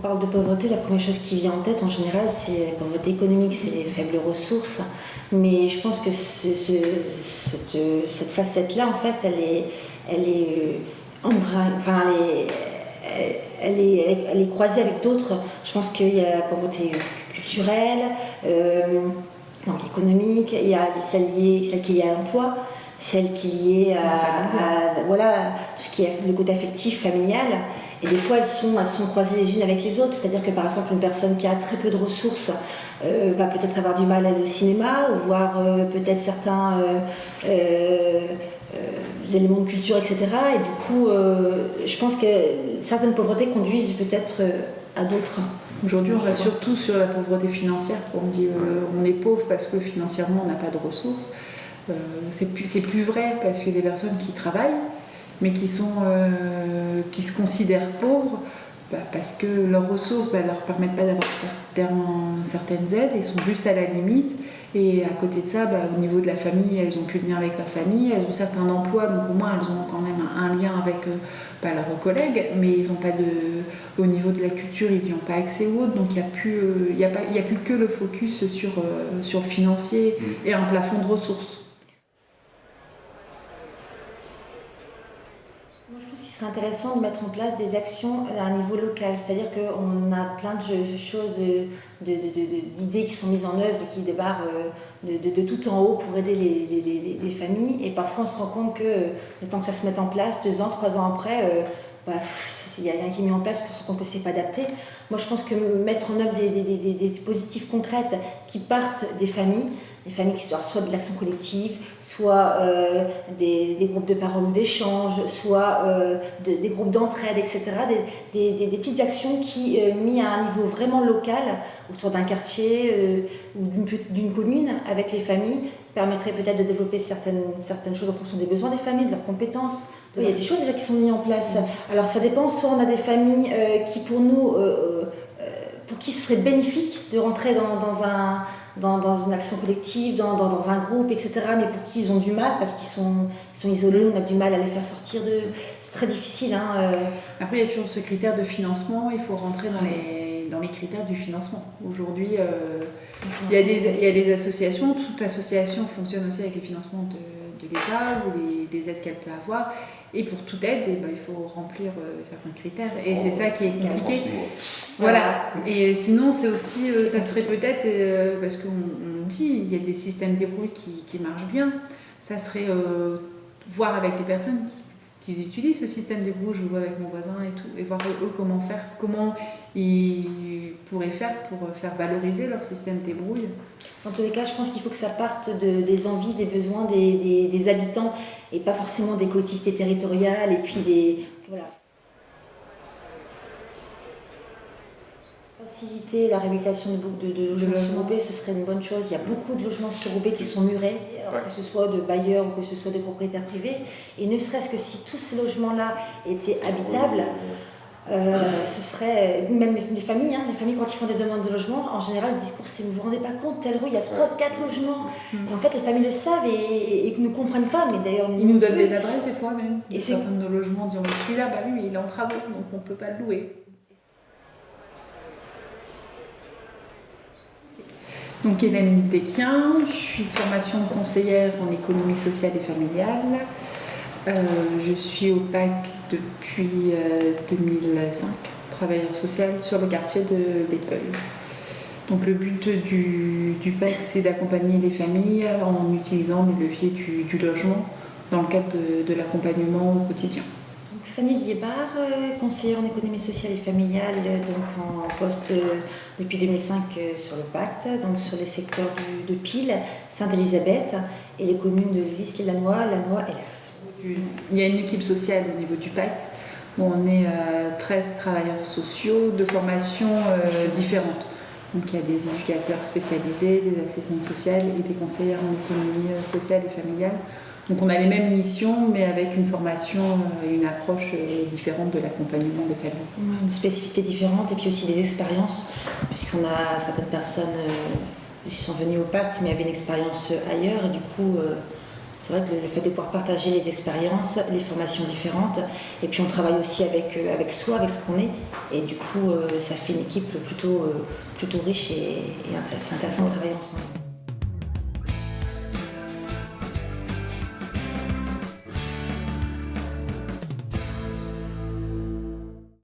parle de pauvreté, la première chose qui vient en tête en général, c'est la pauvreté économique, c'est les faibles ressources. Mais je pense que cette facette-là, en fait, elle est elle est croisée avec d'autres. Je pense qu'il y a la pauvreté culturelle, donc économique, il y a celle qui est liée à l'emploi, celle qui est liée à voilà, tout ce qui est le côté affectif, familial. Et des fois, elles sont croisées les unes avec les autres. C'est-à-dire que, par exemple, une personne qui a très peu de ressources va peut-être avoir du mal à aller au cinéma, ou voir peut-être certains éléments de culture, etc. Et du coup, je pense que certaines pauvretés conduisent peut-être à d'autres. Aujourd'hui, on va surtout sur la pauvreté financière. On dit on est pauvre parce que financièrement, on n'a pas de ressources. C'est plus vrai parce qu'il y a des personnes qui travaillent, mais qui se considèrent pauvres parce que leurs ressources ne leur permettent pas d'avoir certaines aides, ils sont juste à la limite. Et à côté de ça, au niveau de la famille, elles n'ont plus de lien avec leur famille, elles ont certains emplois, donc au moins elles ont quand même un lien avec leurs collègues, mais ils n'ont pas au niveau de la culture, ils n'y ont pas accès ou autre, donc il n'y a plus que le focus sur le financier et un plafond de ressources. C'est intéressant de mettre en place des actions à un niveau local, c'est-à-dire qu'on a plein de choses, d'idées qui sont mises en œuvre et qui débarrent de tout en haut pour aider les familles, et parfois on se rend compte que le temps que ça se mette en place, 2 ans, 3 ans après, il n'y a rien qui est mis en place, on se rend compte que c'est pas adapté. Moi je pense que mettre en œuvre des dispositifs concrètes qui partent des familles qui soient soit de l'action collective, soit des groupes de parole ou d'échange, soit des groupes d'entraide, etc. Des petites actions qui, mises à un niveau vraiment local, autour d'un quartier ou d'une commune, avec les familles, permettraient peut-être de développer certaines choses en fonction des besoins des familles, de leurs compétences. Il y a des choses déjà qui sont mises en place. Alors ça dépend, soit on a des familles qui pour nous, pour qui ce serait bénéfique de rentrer dans une action collective, dans un groupe, etc., mais pour qui ils ont du mal, parce qu'ils sont isolés, on a du mal à les faire sortir de... C'est très difficile. Après, il y a toujours ce critère de financement, il faut rentrer dans les critères du financement. Aujourd'hui, il y a des associations, toute association fonctionne aussi avec les financements de l'État ou des aides qu'elle peut avoir. Et pour toute aide, il faut remplir certains critères. Et c'est ça qui est compliqué. Voilà. Et sinon, c'est aussi, ça serait peut-être, parce qu'on dit, il y a des systèmes débrouilles qui marchent bien. Ça serait voir avec les personnes qui utilisent ce système débrouille. Je vois avec mon voisin et tout, et voir eux comment ils pourraient faire pour faire valoriser leur système débrouille. Dans tous les cas, je pense qu'il faut que ça parte des envies, des besoins des habitants, et pas forcément des collectivités territoriales, et puis voilà. Faciliter la réhabilitation de logements surgroupés, ce serait une bonne chose. Il y a beaucoup de logements surgroupés qui sont murés, alors que ce soit de bailleurs ou que ce soit de propriétaires privés. Et ne serait-ce que si tous ces logements-là étaient habitables, ce serait, même les familles, quand ils font des demandes de logement, en général le discours c'est: vous vous rendez pas compte, telle rue il y a 3-4 logements. Et en fait les familles le savent et ne comprennent pas, mais d'ailleurs ils nous donnent des adresses des fois même. Et certains de nos logements disent: celui-là, lui il est en travaux, donc on peut pas le louer. Donc Hélène Desquien, je suis de formation conseillère en économie sociale et familiale. Je suis au PAC depuis 2005, travailleur social sur le quartier de l'Épeule. Donc le but du PAC, c'est d'accompagner les familles en utilisant le levier du logement dans le cadre de l'accompagnement au quotidien. Fanny Liébard, conseillère en économie sociale et familiale, donc en poste depuis 2005 sur le pacte, donc sur les secteurs de Pile, Sainte-Élisabeth et les communes de Lys-les-Lannoy, Lannoy et Lers. Il y a une équipe sociale au niveau du pacte où on est 13 travailleurs sociaux de formations différentes. Donc il y a des éducateurs spécialisés, des assistantes sociales et des conseillères en économie sociale et familiale. Donc on a les mêmes missions, mais avec une formation et une approche différente de l'accompagnement des familles. Une spécificité différente et puis aussi des expériences, puisqu'on a certaines personnes qui sont venues au pacte mais avaient une expérience ailleurs, et du coup c'est vrai que le fait de pouvoir partager les expériences, les formations différentes, et puis on travaille aussi avec soi, avec ce qu'on est, et du coup ça fait une équipe plutôt riche et c'est intéressant de travailler ensemble.